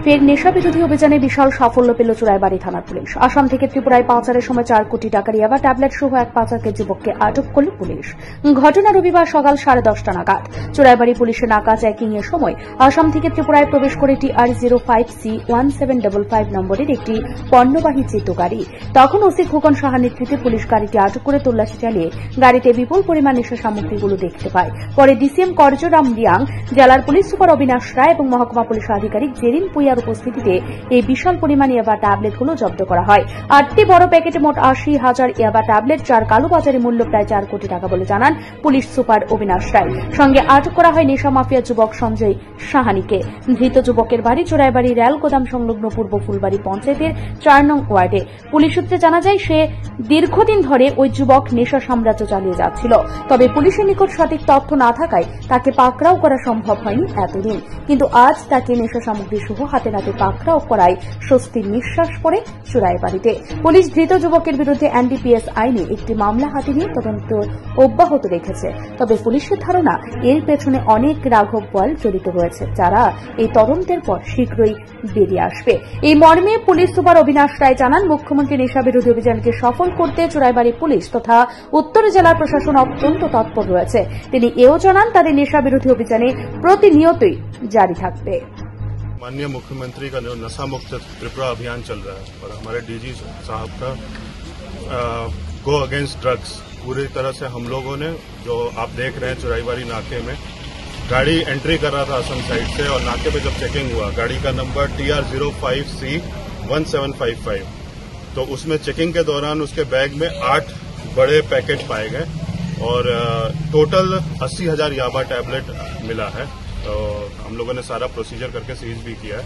ফের নেশা বিরোধী অভিযানে বিশাল সাফল্য পেল চোরাইবাড়ি থানার পুলিশ। আসাম থেকে ত্রিপুরায় পাচারের সময় 4 কোটি টাকার ইয়াবা ট্যাবলেট সহ এক পাচারকারী যুবককে আটক করল পুলিশ। ঘটনা রবিবার সকাল 10:30টা নাগাদ। চোরাইবাড়ি পুলিশের নাকা চেকিং এর সময় আসাম থেকে ত্রিপুরায় প্রবেশ করে TR05C1755 নম্বরের একটি পণ্যবাহী চিত্ত গাড়ি। তখন ওসি খোকন সাহার নেতৃত্বে পুলিশ গাড়িটি আটক করে তল্লাশি চালিয়ে গাড়িতে বিপুল পরিমাণ নেশা সামগ্রীগুলো দেখতে পায়। পরে ডিসিএম করজরাম রিয়াং, জেলার পুলিশ সুপার অবিনাশ রায় এবং মহকুমা পুলিশ আধিকারিক জেরিন পুইয়ার উপস্থিতিতে এই বিশাল পরিমাণ ইয়াবা ট্যাবলেটগুলো জব্দ করা হয়। 8টি বড় প্যাকেটে মোট 80,000 ইয়াবা ট্যাবলেট, যার কালোবাজারি মূল্য প্রায় 4 কোটি টাকা বলে জানান পুলিশ সুপার অবিনাশ রায়। সঙ্গে আটক করা হয় নেশা মাফিয়া যুবক সঞ্জয় সাহানিকে। ধৃত যুবকের বাড়ি চোরাইবাড়ি রেল গোদাম সংলগ্ন পূর্ব ফুলবাড়ি পঞ্চায়েতের 4 নং ওয়ার্ডে। পুলিশ সূত্রে জানা যায়, সে দীর্ঘদিন ধরে ওই যুবক নেশা সাম্রাজ্য চালিয়ে যাচ্ছিল। তবে পুলিশের নিকট সঠিক তথ্য না থাকায় তাকে পাকড়াও করা সম্ভব হয়নি এতদিন। কিন্তু আজ তাকে নেশা সামগ্রী সহ হাতে নাতে পাকড়াও করায় স্বস্তির নিঃশ্বাস পড়ে চোরাইবাড়িতে। পুলিশ ধৃত যুবকের বিরুদ্ধে NDPS আইনে একটি মামলা হাতে নিয়ে তদন্ত অব্যাহত রেখেছে। তবে পুলিশের ধারণা, এর পেছনে অনেক রাঘব বল জড়িত রয়েছে, যারা এই তদন্তের পর শীঘ্রই বেরিয়ে আসবে। এই মর্মে পুলিশ সুপার অবিনাশ রায় জানান, মুখ্যমন্ত্রী নেশা বিরোধী অভিযানকে সফল করতে চোরাইবাড়ি পুলিশ তথা উত্তর জেলার প্রশাসন অত্যন্ত তৎপর রয়েছে। তিনি এও জানান, তাদের নেশা বিরোধী অভিযানে প্রতিনিয়তই জারি থাকবে। माननीय मुख्यमंत्री का जो नशा मुक्त त्रिपुरा अभियान चल रहा है और हमारे डीजी साहब का गो अगेंस्ट ड्रग्स, पूरी तरह से हम लोगों ने, जो आप देख रहे हैं चोराईबाड़ी नाके में गाड़ी एंट्री कर रहा था असम साइड से, और नाके पे जब चेकिंग हुआ गाड़ी का नंबर TR05C1755, तो उसमें चेकिंग के दौरान उसके बैग में 8 बड़े पैकेट पाए गए और टोटल 80,000 याबा टैबलेट मिला है। तो हम लोगों ने सारा प्रोसीजर करके सीज भी किया है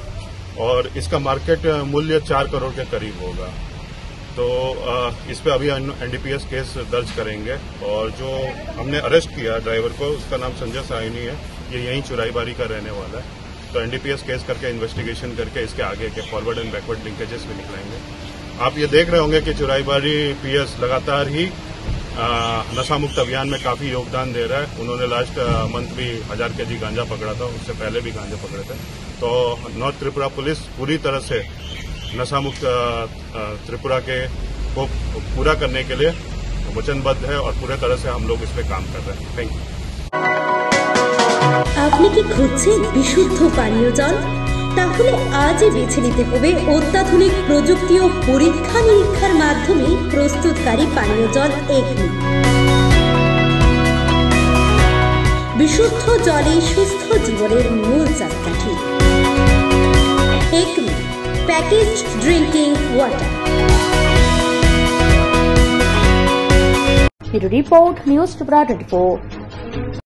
और इसका मार्केट मूल्य 4 करोड़ के करीब होगा। तो इस पे अभी NDPS केस दर्ज करेंगे और जो हमने अरेस्ट किया ड्राइवर को, उसका नाम संजय साहनी है, ये यहीं चोराईबाड़ी का रहने वाला है। तो NDPS केस करके इन्वेस्टिगेशन करके इसके आगे के फॉरवर्ड एंड बैकवर्ड लिंकेजेस भी निकलेंगे। आप ये देख रहे होंगे कि चोराईबाड़ी PS लगातार ही नशा मुक्त अभियान में काफी योगदान दे रहा है। उन्होंने लास्ट मंथ भी 1000 kg गांजा पकड़ा था, उससे पहले भी गांजा पकड़े थे। तो नॉर्थ त्रिपुरा पुलिस पूरी तरह से नशा मुक्त त्रिपुरा के को पूरा करने के लिए वचनबद्ध है और पूरे तरह से हम लोग इस पे काम कर रहे हैं। Thank you. আপনি কি খুঁজছেন বিশুদ্ধ পানীয় জল? তাহলে আজই বেছে নিতে হবে অত্যাধুনিক প্রযুক্তি ও পরীক্ষা নিরীক্ষার মাধ্যমে প্রস্তুতকারী পানীয় জল একমি। বিশুদ্ধ জলে সুস্থ জীবনের মূল চাকাঠি। Acme package drinking water. Report news Tripura 24।